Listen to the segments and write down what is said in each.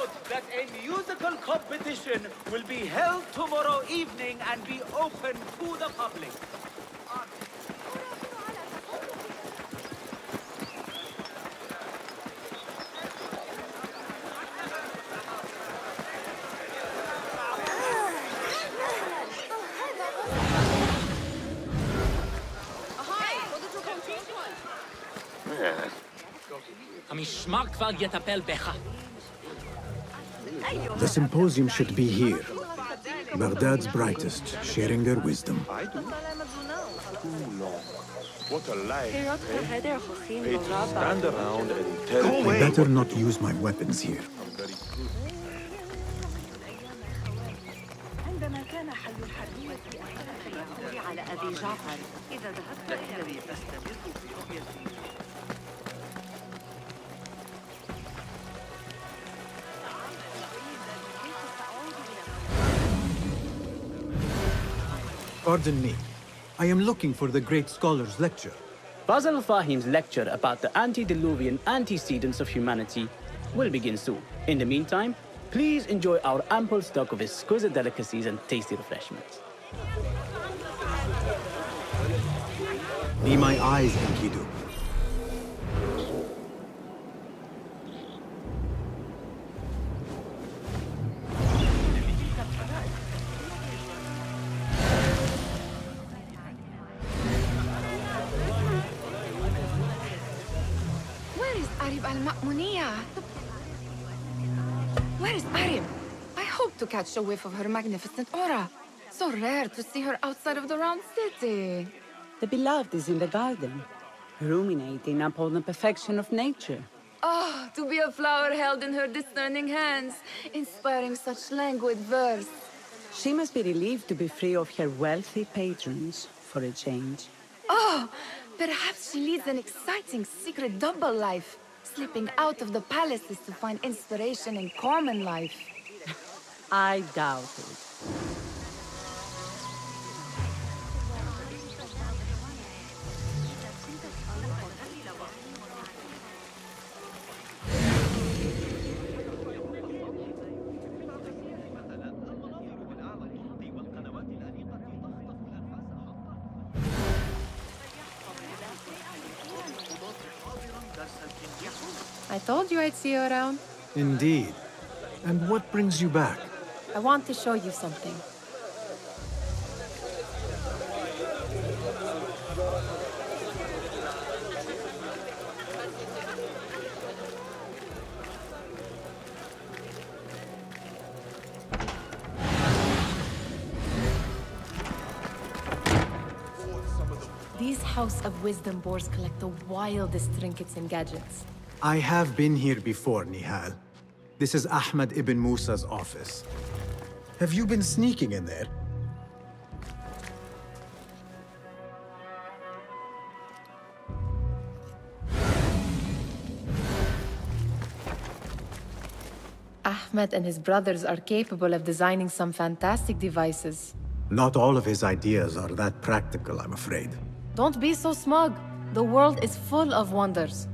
note that a musical competition will be held tomorrow evening and be open to the public. The symposium should be here. Baghdad's brightest, sharing their wisdom. What a life, eh? Paid to stand around and tell me. I better not use my weapons here. I'm very good. عندما كان حل الحربية يعود على أبي جعفر إذا ذهبت الذي تستمر في رؤيتي. Pardon me. I am looking for the great scholar's lecture. Fazl Fahim's lecture about the antediluvian antecedents of humanity will begin soon. In the meantime, please enjoy our ample stock of exquisite delicacies and tasty refreshments. Be my eyes, Enkidu. Where is Arib? I hope to catch a whiff of her magnificent aura. So rare to see her outside of the round city. The beloved is in the garden, ruminating upon the perfection of nature. Ah, to be a flower held in her discerning hands, inspiring such languid verse. She must be relieved to be free of her wealthy patrons for a change. Oh, perhaps she leads an exciting secret double life, slipping out of the palaces to find inspiration in common life. I doubt it. I told you I'd see you around. Indeed. And what brings you back? I want to show you something. These House of Wisdom boars collect the wildest trinkets and gadgets. I have been here before, Nihal. This is Ahmed ibn Musa's office. Have you been sneaking in there? Ahmed and his brothers are capable of designing some fantastic devices. Not all of his ideas are that practical, I'm afraid. Don't be so smug. The world is full of wonders.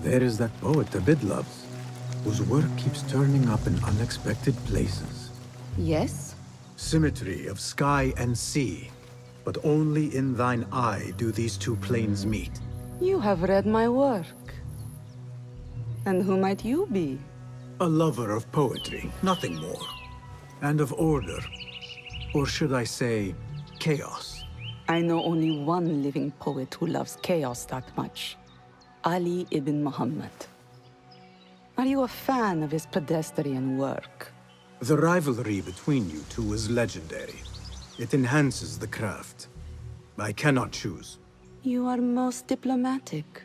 There is that poet Abid loves, whose work keeps turning up in unexpected places. Yes? Symmetry of sky and sea, but only in thine eye do these two planes meet. You have read my work. And who might you be? A lover of poetry, nothing more. And of order. Or should I say, chaos. I know only one living poet who loves chaos that much. Ali ibn Muhammad. Are you a fan of his pedestrian work? The rivalry between you two is legendary. It enhances the craft. I cannot choose. You are most diplomatic.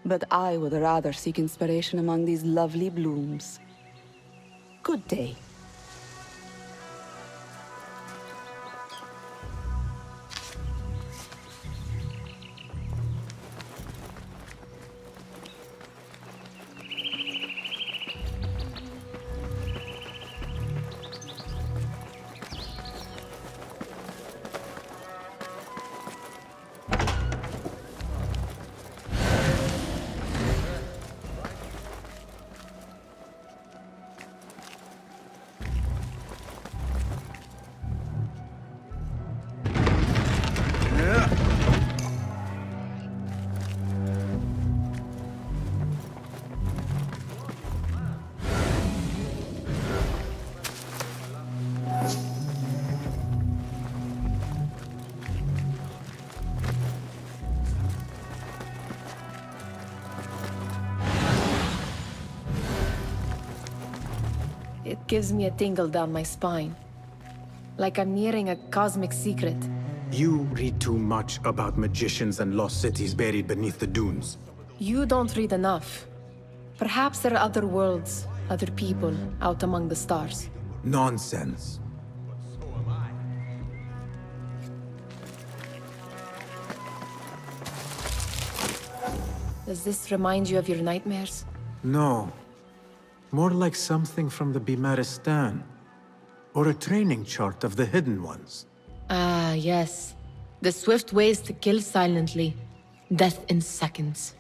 But I would rather seek inspiration among these lovely blooms. Good day. gives me a tingle down my spine. Like I'm nearing a cosmic secret. You read too much about magicians and lost cities buried beneath the dunes. You don't read enough. Perhaps there are other worlds, other people, out among the stars. Nonsense. Does this remind you of your nightmares? No. More like something from the Bimaristan. Or a training chart of the Hidden Ones. Ah, yes. The swift ways to kill silently. Death in seconds.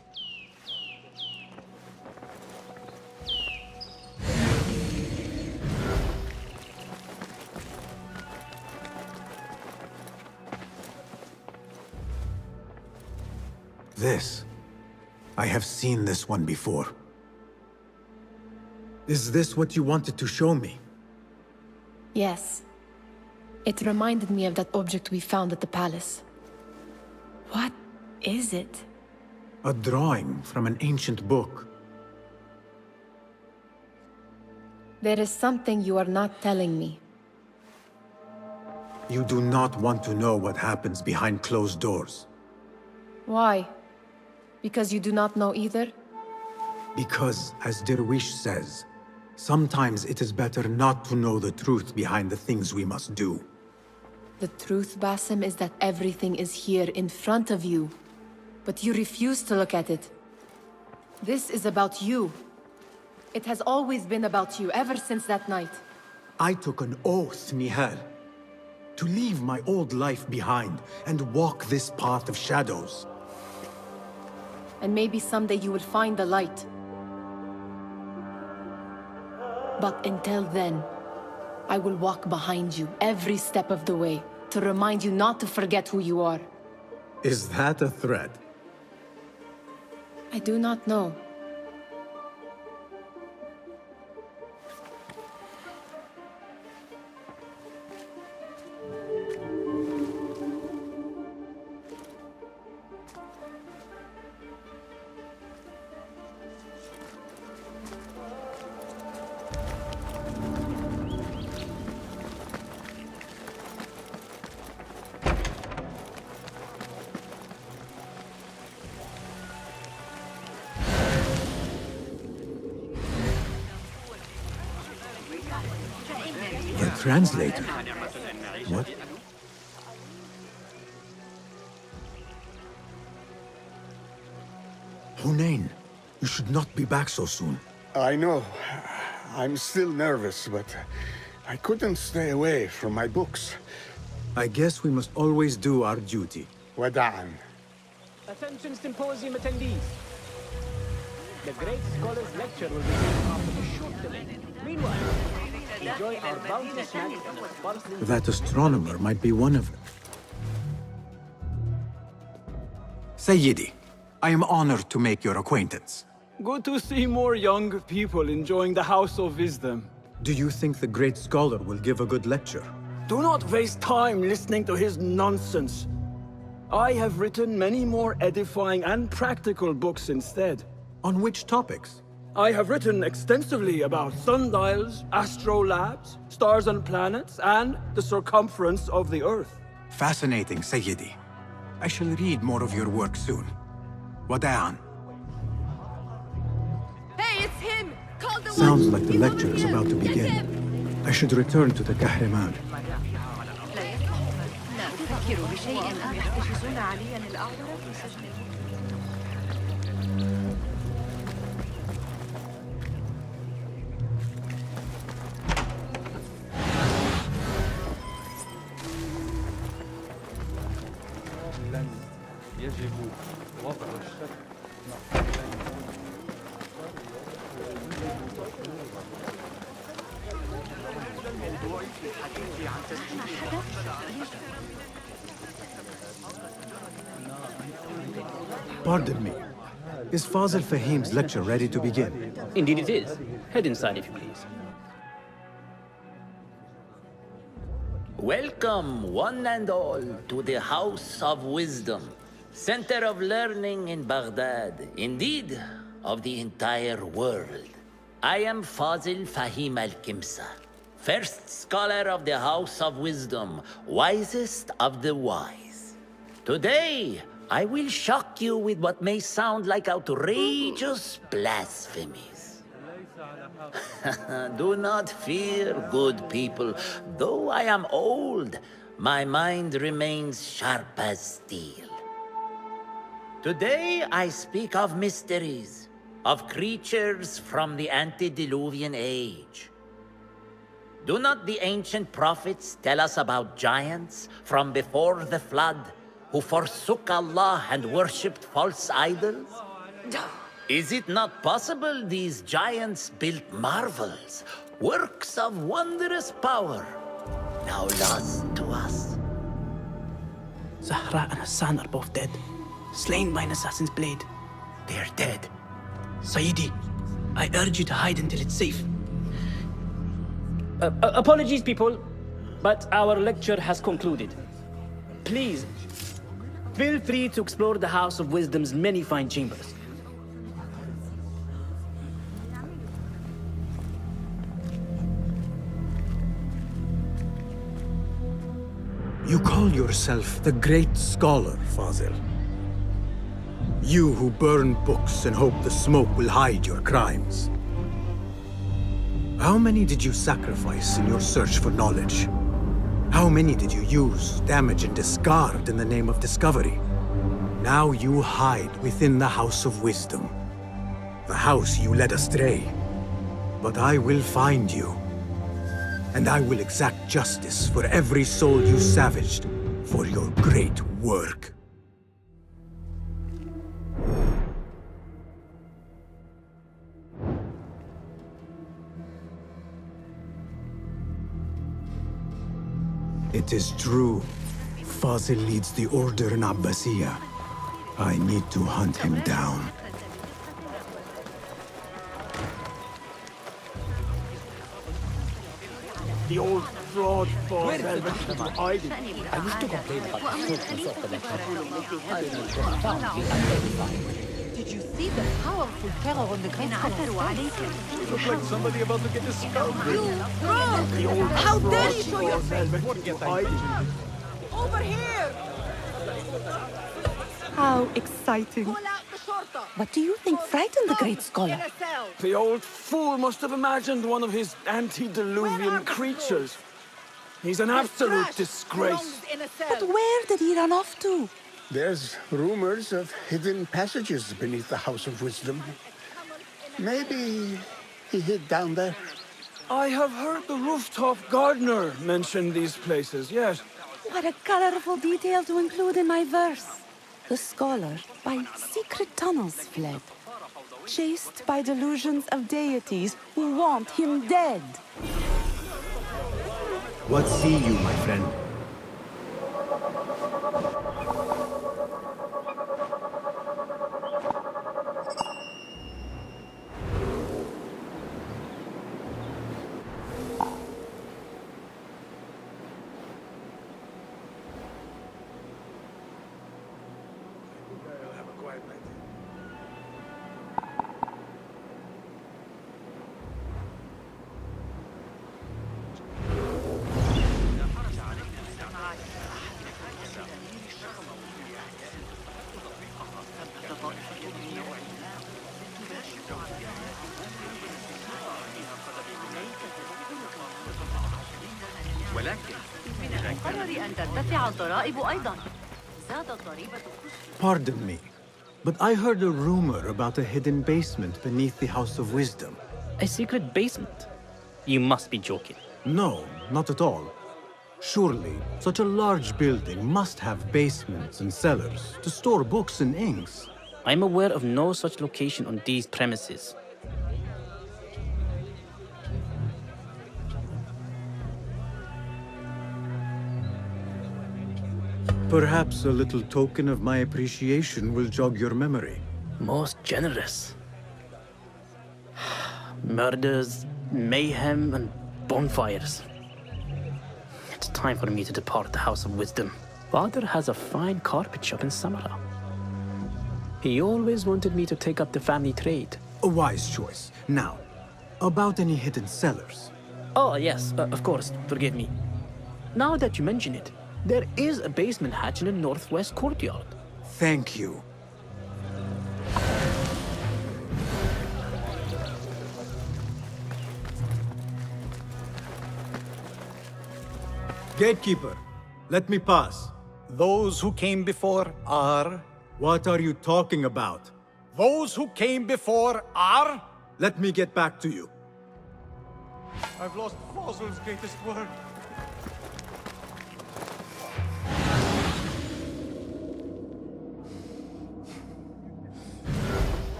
This. I have seen this one before. Is this what you wanted to show me? Yes. It reminded me of that object we found at the palace. What is it? A drawing from an ancient book. There is something you are not telling me. You do not want to know what happens behind closed doors. Why? Because you do not know either? Because, as Derwish says, sometimes it is better not to know the truth behind the things we must do. The truth, Basim, is that everything is here in front of you. But you refuse to look at it. This is about you. It has always been about you, ever since that night. I took an oath, Nihal, to leave my old life behind and walk this path of shadows. And maybe someday you will find the light. But until then, I will walk behind you every step of the way to remind you not to forget who you are. Is that a threat? I do not know. The translator? What? Hunain, you should not be back so soon. I know. I'm still nervous, but I couldn't stay away from my books. I guess we must always do our duty. Wada'an. Attention Symposium attendees. The Great Scholar's lecture will begin after a short delay. Meanwhile, enjoy our bounty snacks and a sparkling... That astronomer might be one of them. Sayyidi, I am honored to make your acquaintance. Good to see more young people enjoying the House of Wisdom. Do you think the great scholar will give a good lecture? Do not waste time listening to his nonsense. I have written many more edifying and practical books instead. On which topics? I have written extensively about sundials, astrolabes, stars and planets, and the circumference of the Earth. Fascinating, Sayyidi. I shall read more of your work soon. Wada'an. Hey, it's him! Call the Sounds one. like the lecture is about to begin. I should return to the Kahraman. لا أفكر بشيء أم يحتجزون علي للأعذار في سجن. يجب وضع الشك Pardon me. Is Fazil Fahim's lecture ready to begin? Indeed it is. Head inside if you please. Welcome, one and all, to the House of Wisdom, center of learning in Baghdad, indeed, of the entire world. I am Fazil Fahim al-Kimsa, first scholar of the House of Wisdom, wisest of the wise. Today, I will shock you with what may sound like outrageous blasphemies. Do not fear, good people. Though I am old, my mind remains sharp as steel. Today, I speak of mysteries, of creatures from the antediluvian age. Do not the ancient prophets tell us about giants from before the flood who forsook Allah and worshipped false idols? Is it not possible these giants built marvels, works of wondrous power, now lost to us? Zahra and Hassan are both dead, slain by an assassin's blade. They are dead. Sayyidi, I urge you to hide until it's safe. Apologies, people, but our lecture has concluded. Please, feel free to explore the House of Wisdom's many fine chambers. You call yourself the great scholar, Fazil. You who burn books and hope the smoke will hide your crimes. How many did you sacrifice in your search for knowledge? How many did you use, damage, and discard in the name of discovery? Now you hide within the House of Wisdom. The house you led astray. But I will find you. And I will exact justice for every soul you savaged for your great work. It is true. Fazil leads the order in Abbasiyah. I need to hunt him down. The old fraud for hiding. I wish to complain about the shortness of the Did you see the powerful terror on the ground? Looks like somebody about to get discovered. The old How dare you show your face? Over here! How exciting. What do you think frightened the great scholar? The old fool must have imagined one of his antediluvian creatures. He's an absolute disgrace. But where did he run off to? There's rumors of hidden passages beneath the House of Wisdom. Maybe he hid down there. I have heard the rooftop gardener mention these places, yes. What a colorful detail to include in my verse. The scholar by secret tunnels fled, chased by delusions of deities who want him dead. What see you, my friend? Pardon me, but I heard a rumor about a hidden basement beneath the House of Wisdom. A secret basement? You must be joking. No, not at all. Surely, such a large building must have basements and cellars to store books and inks. I'm aware of no such location on these premises. Perhaps a little token of my appreciation will jog your memory. Most generous. Murders, mayhem, and bonfires. It's time for me to depart the House of Wisdom. Father has a fine carpet shop in Samara. He always wanted me to take up the family trade. A wise choice. Now, about any hidden cellars. Oh, yes, of course, forgive me. Now that you mention it, there is a basement hatch in the northwest courtyard. Thank you. Gatekeeper, let me pass. Those who came before are... What are you talking about? Those who came before are... Let me get back to you. I've lost Fossil's greatest work.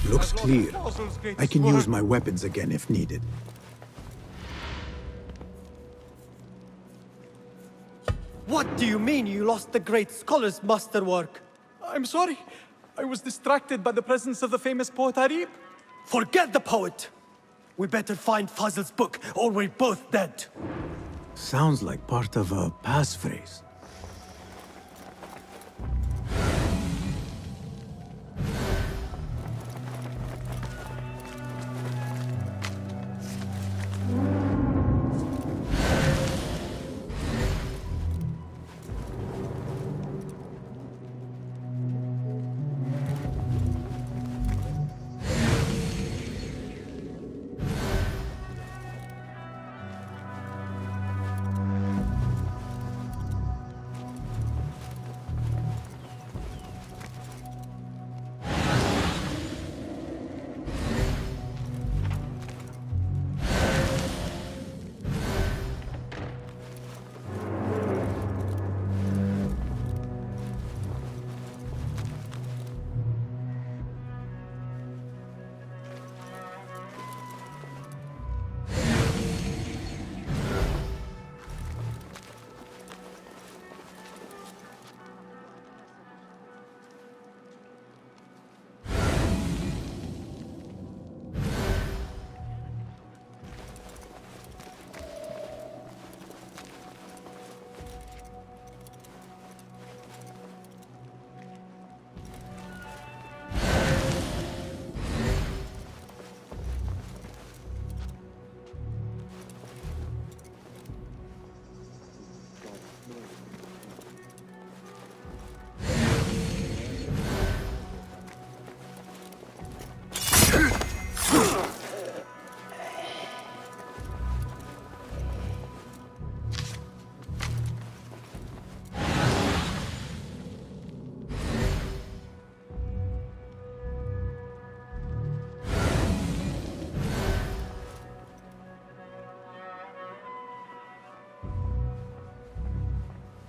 Looks clear. I can use my weapons again if needed. What do you mean you lost the great scholar's masterwork? I'm sorry. I was distracted by the presence of the famous poet Arib. Forget the poet! We better find Fazl's book, or we're both dead. Sounds like part of a passphrase.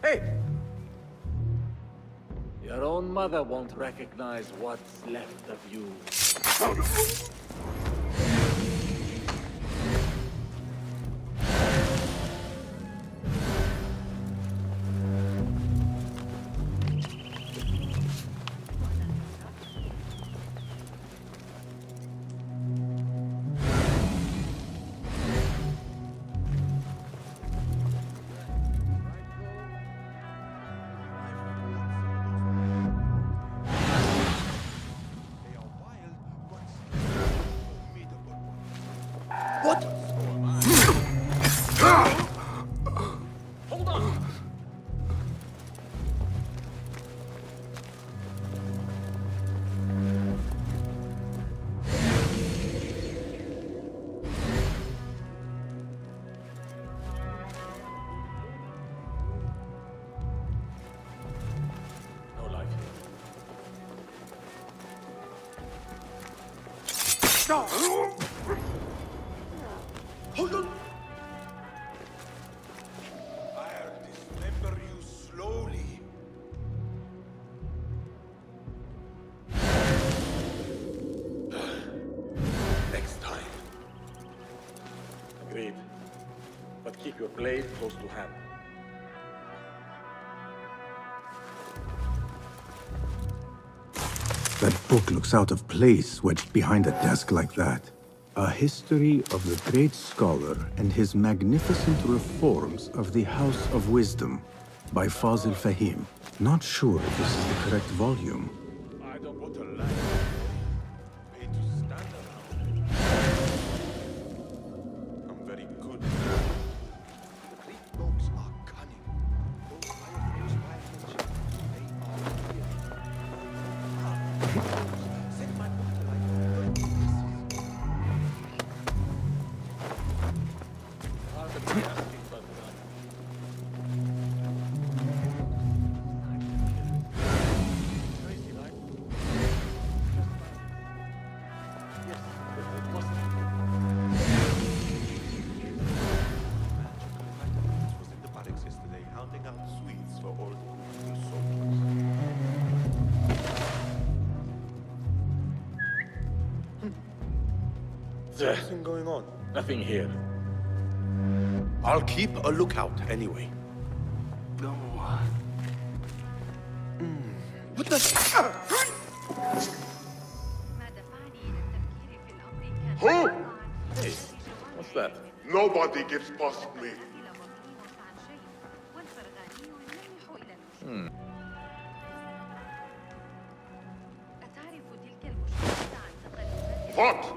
Hey! Your own mother won't recognize what's left of you. What? Hold on! No life here. Stop! Hold on! I'll dismember you slowly. Next time. Agreed. But keep your blade close to hand. That book looks out of place wedged behind a desk like that. A history of the great scholar and his magnificent reforms of the House of Wisdom by Fazil Fahim. Not sure if this is the correct volume. I don't want to lie. Pay to stand around. I'm very good. The Greek folks are cunning. Those firefolks they are set my book to life. Nothing going on. Nothing here. I'll keep a lookout anyway. No. What the? Who? Hey, what's that? Nobody gets past me. What?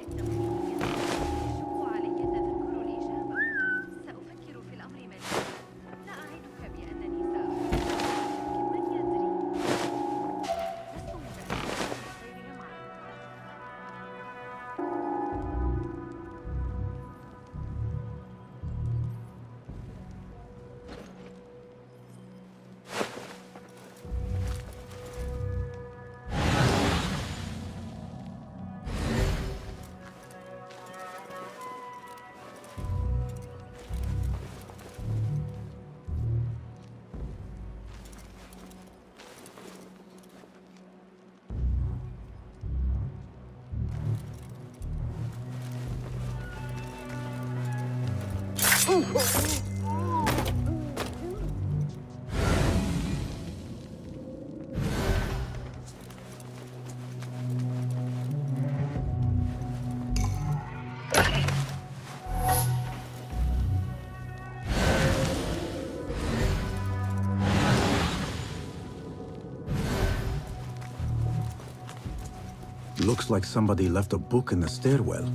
Looks like somebody left a book in the stairwell.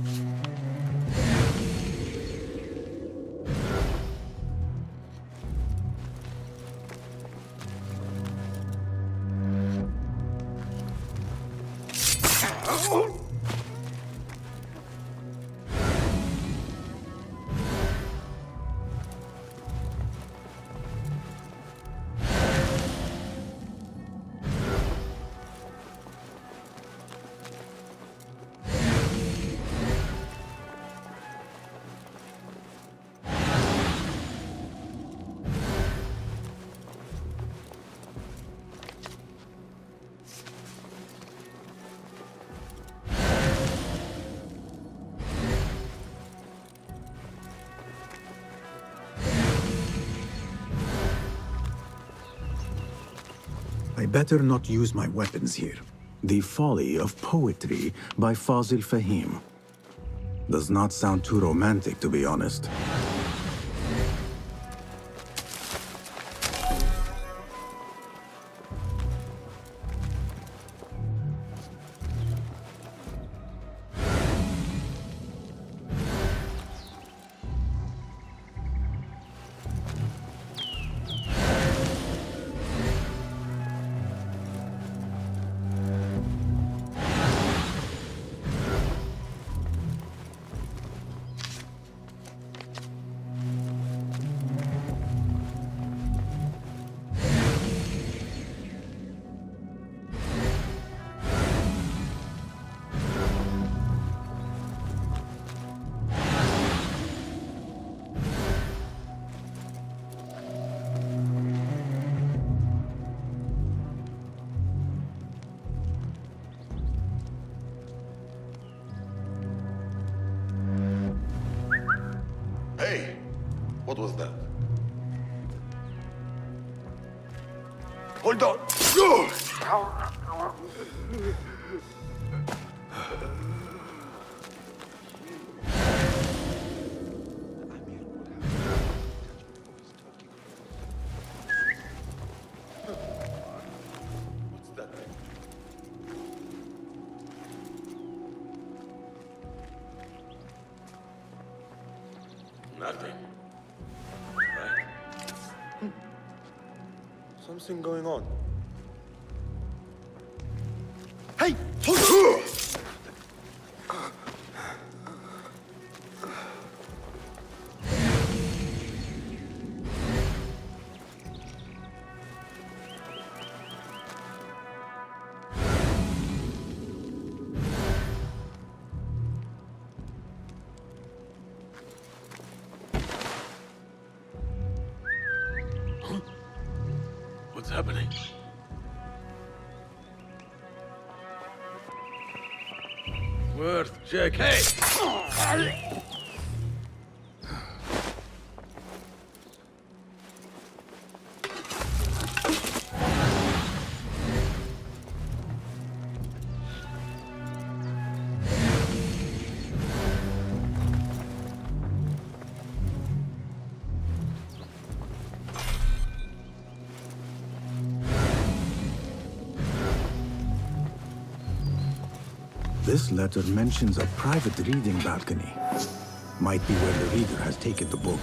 I better not use my weapons here. The Folly of Poetry by Fazil Fahim. Does not sound too romantic, to be honest. Hey, what was that? Hold on! Nothing. Right? Something going on. Hey! What's happening? Worth check. Hey! This letter mentions a private reading balcony. Might be where the reader has taken the book.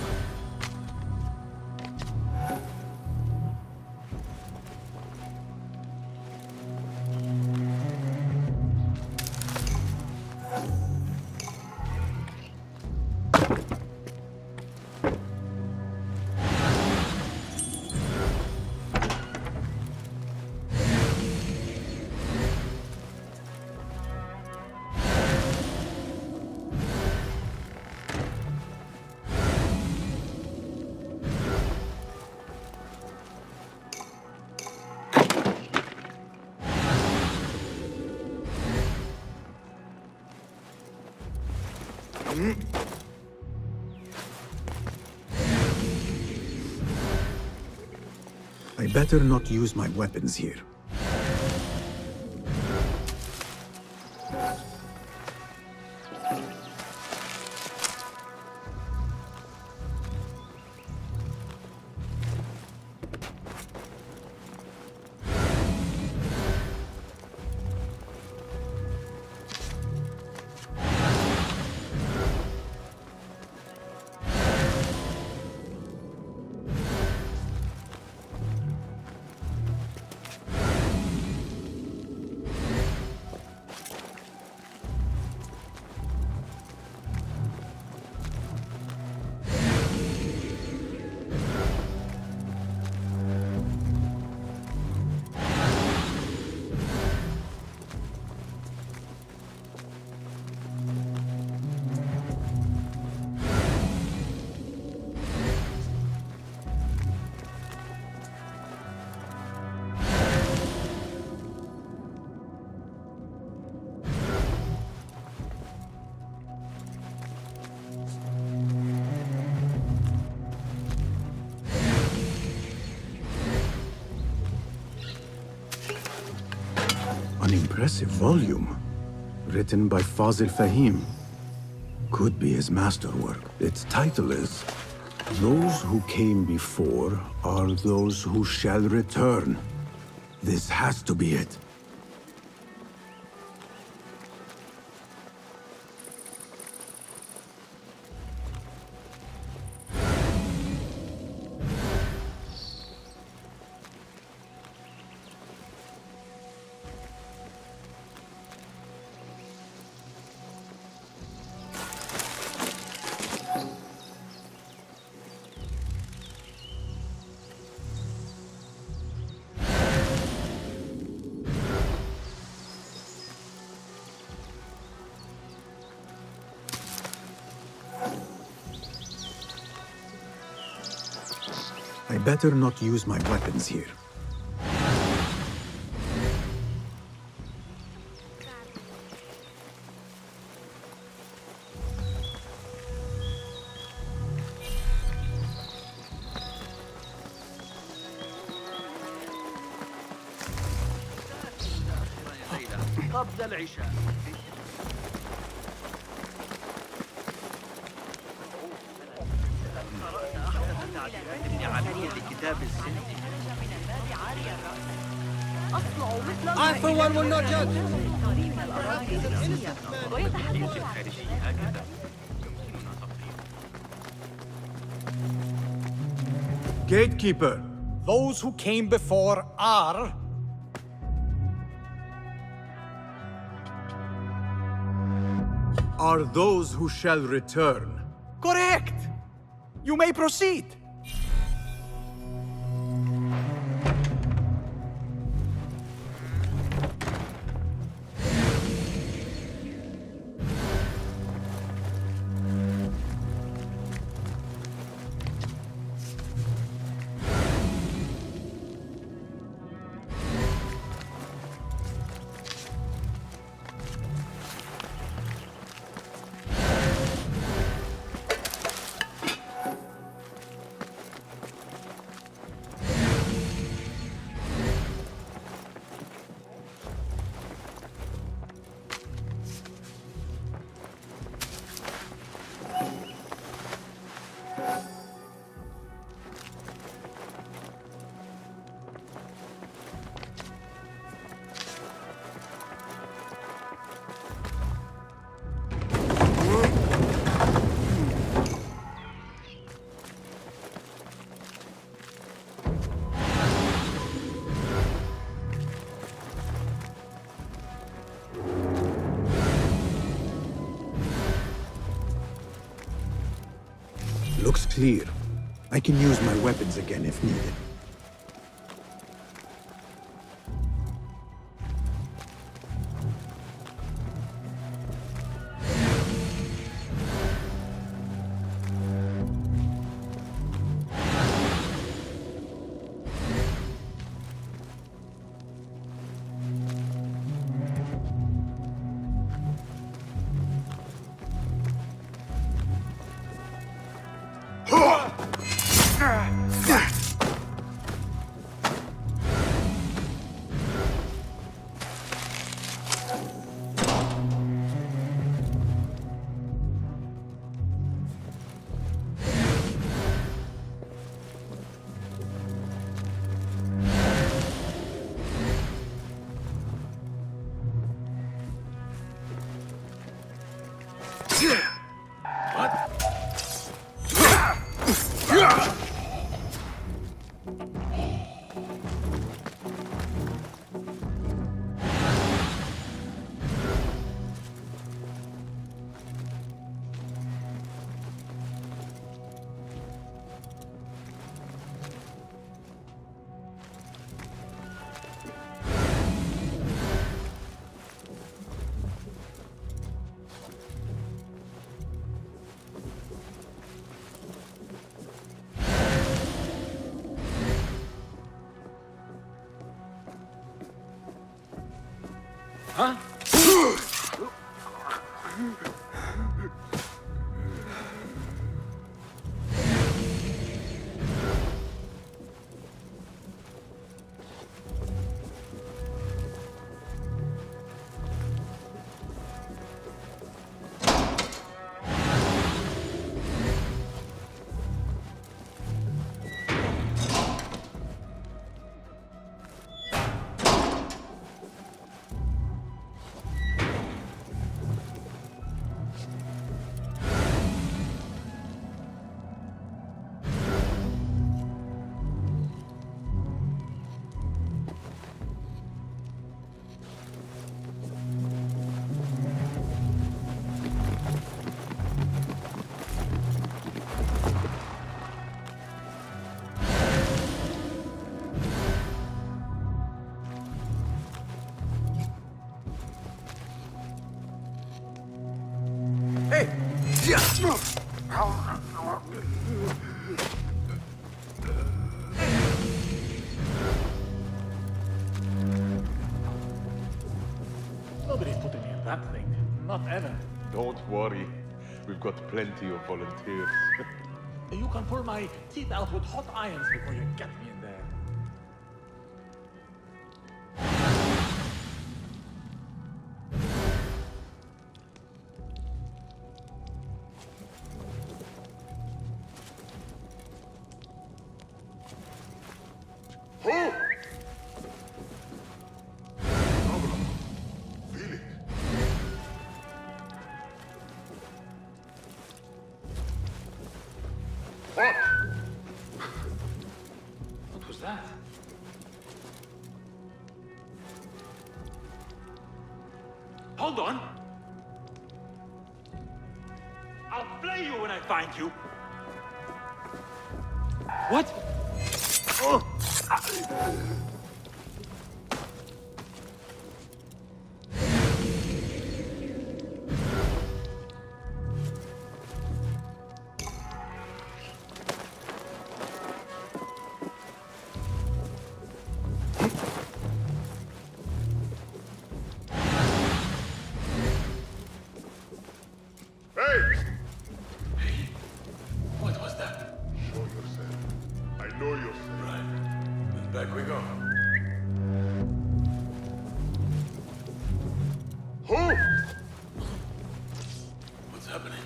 I better not use my weapons here. An impressive volume, written by Fazil Fahim. Could be his masterwork. Its title is, "Those who came before are those who shall return." This has to be it. I better not use my weapons here. قبل العشاء. I for one will not judge. Gatekeeper! Those who came before are... Are those who shall return. Correct! You may proceed. Looks clear. I can use my weapons again if needed. Huh? Hey! Nobody's putting me in that thing. Not ever. Don't worry. We've got plenty of volunteers. You can pull my teeth out with hot irons before you get me in there. Hold on. I'll flay you when I find you. What? Oh. What was that? Show yourself. I know yourself. Right. Then back we go. Who? What's happening?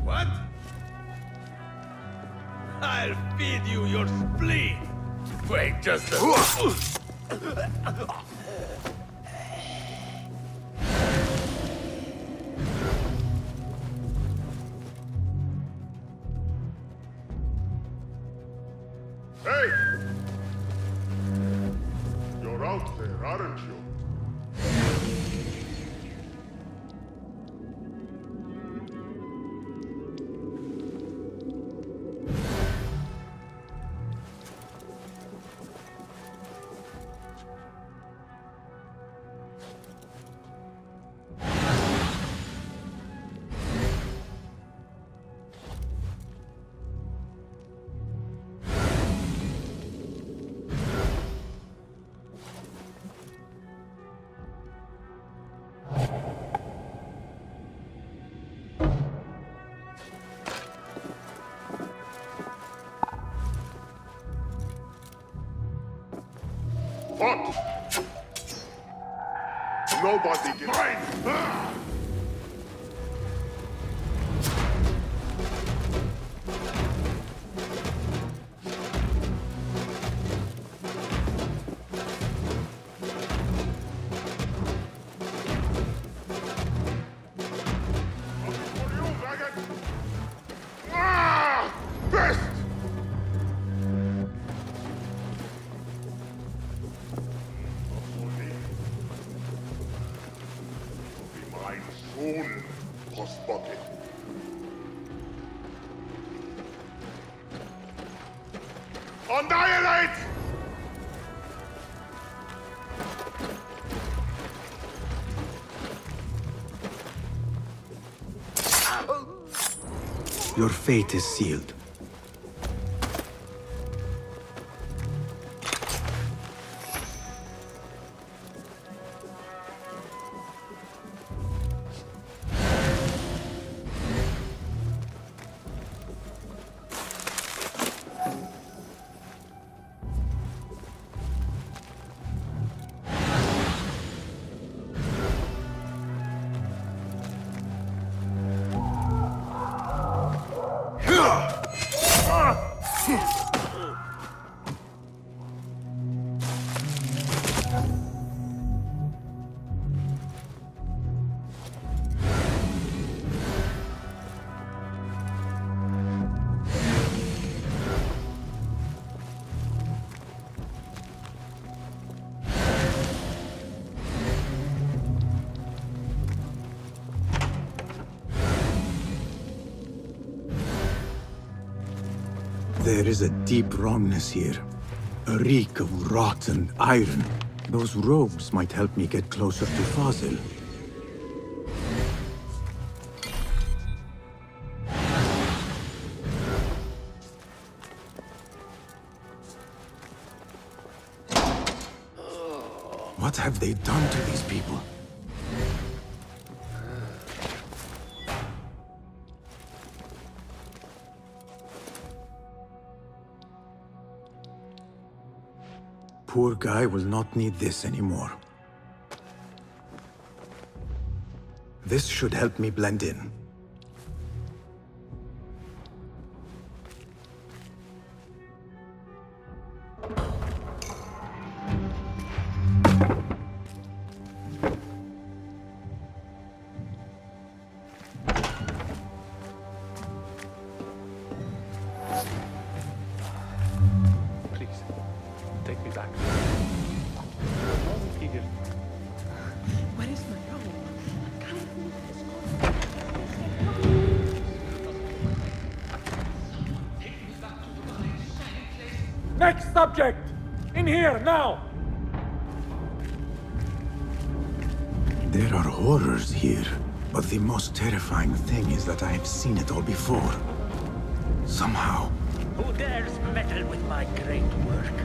What? I'll feed you your spleen. Wait just a... Hey! You're out there, aren't you? What? Nobody gets... Mine! Best! Be mine soon, Post Bucket. Annihilate! Your fate is sealed. There is a deep wrongness here. A reek of rotten iron. Those robes might help me get closer to Fazil. What have they done to these people? Poor guy will not need this anymore. This should help me blend in. Please, take me back. Where is my home? Next subject! In here, now! There are horrors here, but the most terrifying thing is that I have seen it all before. Somehow. Who dares meddle with my great work?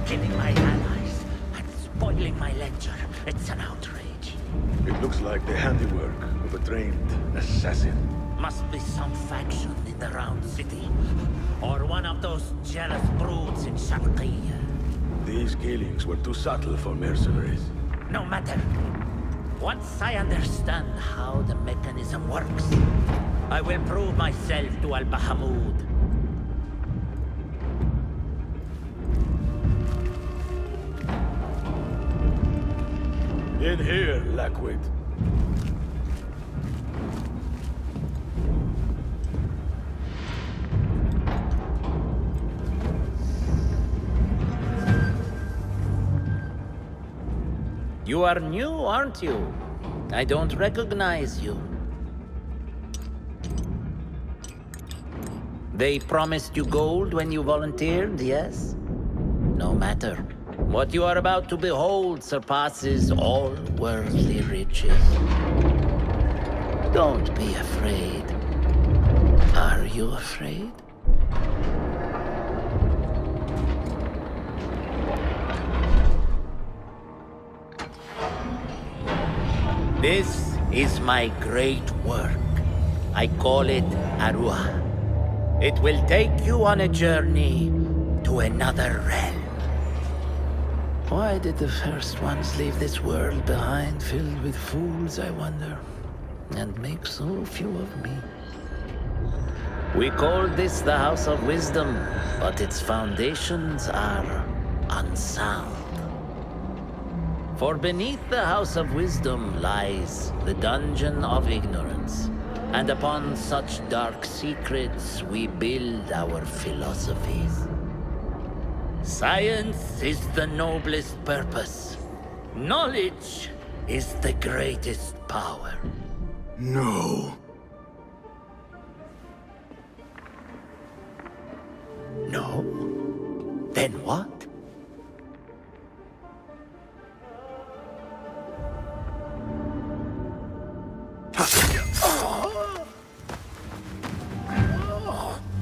Killing my allies and spoiling my lecture. It's an outrage. It looks like the handiwork of a trained assassin. Must be some faction in the Round City. Or one of those jealous broods in Sharqiyya. These killings were too subtle for mercenaries. No matter. Once I understand how the mechanism works, I will prove myself to Al-Bahamud. In here, Lackwit. You are new, aren't you? I don't recognize you. They promised you gold when you volunteered, yes? No matter. What you are about to behold surpasses all worldly riches. Don't be afraid. Are you afraid? This is my great work. I call it Arua. It will take you on a journey to another realm. Why did the first ones leave this world behind, filled with fools, I wonder, and make so few of me? We called this the House of Wisdom, but its foundations are unsound. For beneath the House of Wisdom lies the Dungeon of Ignorance, and upon such dark secrets we build our philosophies. Science is the noblest purpose. Knowledge is the greatest power. No. No? Then what?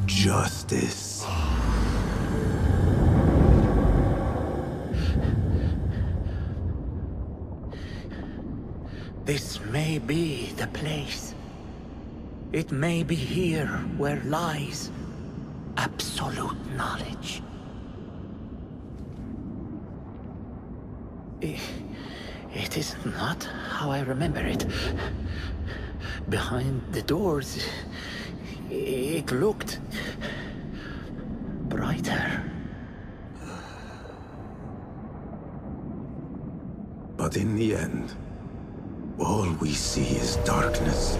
Justice. This may be the place. It may be here where lies absolute knowledge. It is not how I remember it. Behind the doors, it looked brighter. But in the end, all we see is darkness.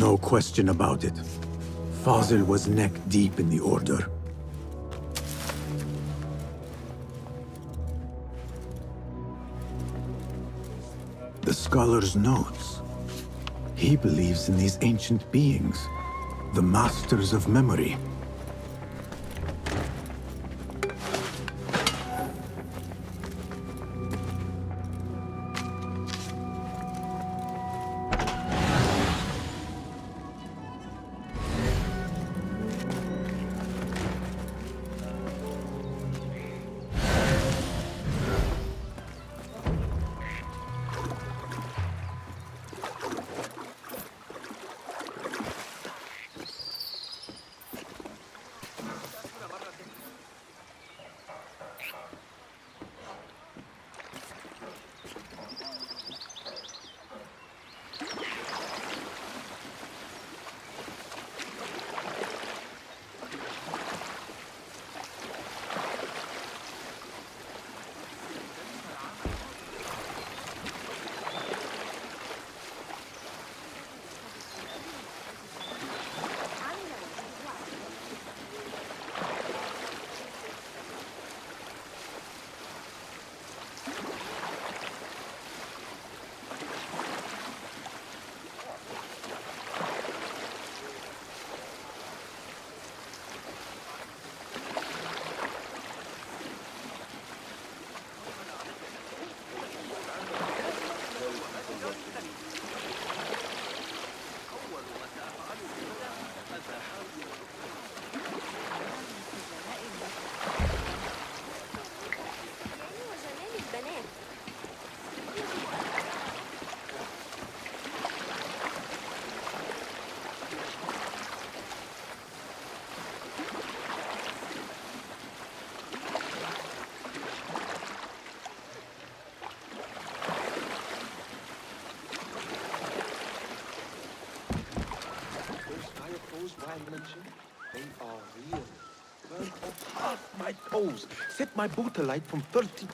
No question about it. Fazil was neck deep in the Order. The scholar's notes. He believes in these ancient beings, the masters of memory. They are real. Burn off half my toes. Set my boot alight from 30.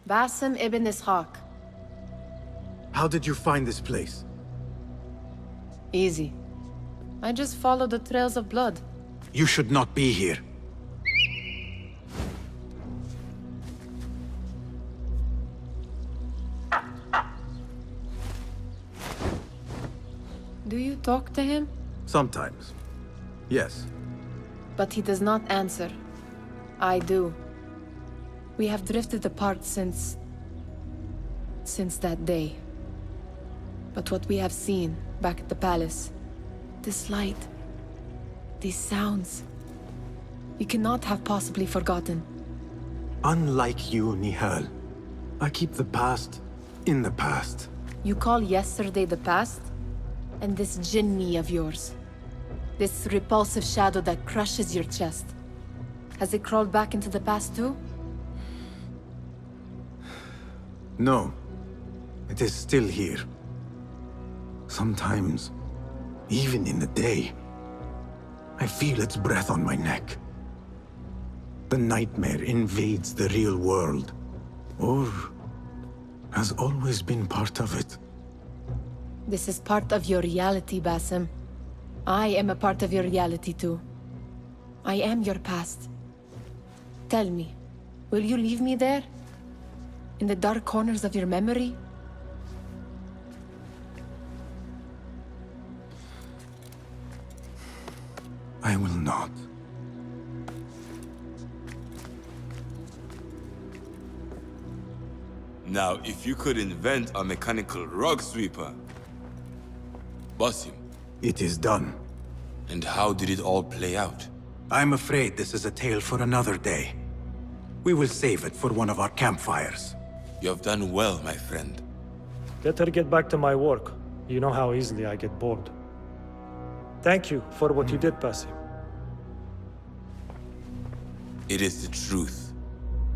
Basim ibn Ishaq. How did you find this place? Easy. I just followed the trails of blood. You should not be here. Do you talk to him? Sometimes. Yes. But he does not answer. I do. We have drifted apart since that day. But what we have seen back at the palace, this light, these sounds, we cannot have possibly forgotten. Unlike you, Nihal, I keep the past in the past. You call yesterday the past? And this jinni of yours, this repulsive shadow that crushes your chest, has it crawled back into the past too? No. It is still here. Sometimes, even in the day, I feel its breath on my neck. The nightmare invades the real world, or has always been part of it. This is part of your reality, Basim. I am a part of your reality too. I am your past. Tell me, will you leave me there? In the dark corners of your memory? I will not. Now, if you could invent a mechanical rug sweeper... Basim. It is done. And how did it all play out? I'm afraid this is a tale for another day. We will save it for one of our campfires. You have done well, my friend. Let her get back to my work. You know how easily I get bored. Thank you for what you did, Basim. It is the truth.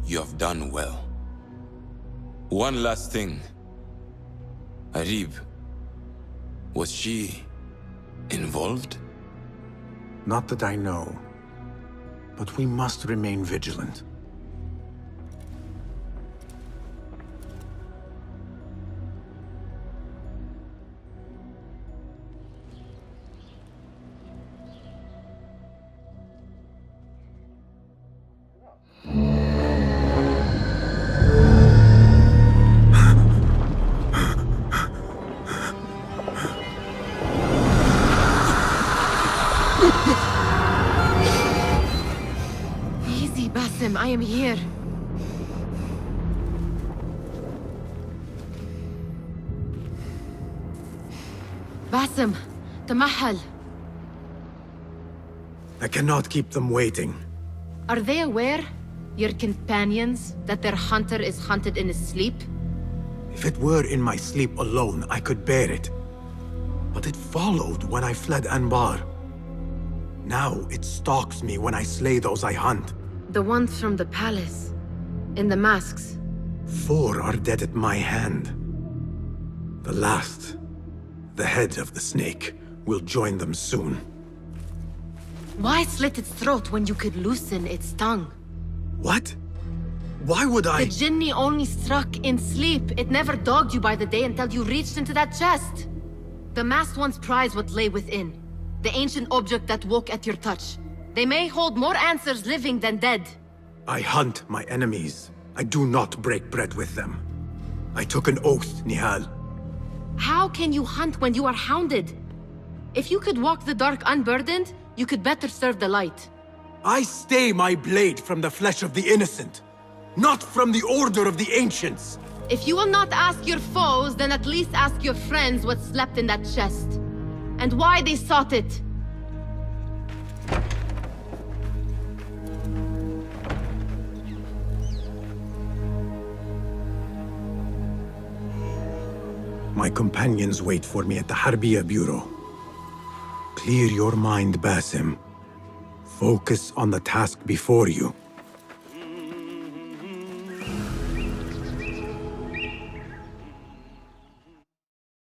You have done well. One last thing. Arib, was she involved? Not that I know. But we must remain vigilant. I am here. Basim, Tamahal. I cannot keep them waiting. Are they aware, your companions, that their hunter is hunted in his sleep? If it were in my sleep alone, I could bear it. But it followed when I fled Anbar. Now it stalks me when I slay those I hunt. The ones from the palace. In the masks. 4 are dead at my hand. The last, the head of the snake, will join them soon. Why slit its throat when you could loosen its tongue? What? Why would I— The Jinni only struck in sleep. It never dogged you by the day until you reached into that chest. The masked ones prize what lay within. The ancient object that woke at your touch. They may hold more answers living than dead. I hunt my enemies. I do not break bread with them. I took an oath, Nihal. How can you hunt when you are hounded? If you could walk the dark unburdened, you could better serve the light. I stay my blade from the flesh of the innocent, not from the order of the ancients. If you will not ask your foes, then at least ask your friends what slept in that chest. And why they sought it. My companions wait for me at the Harbiya Bureau. Clear your mind, Basim. Focus on the task before you.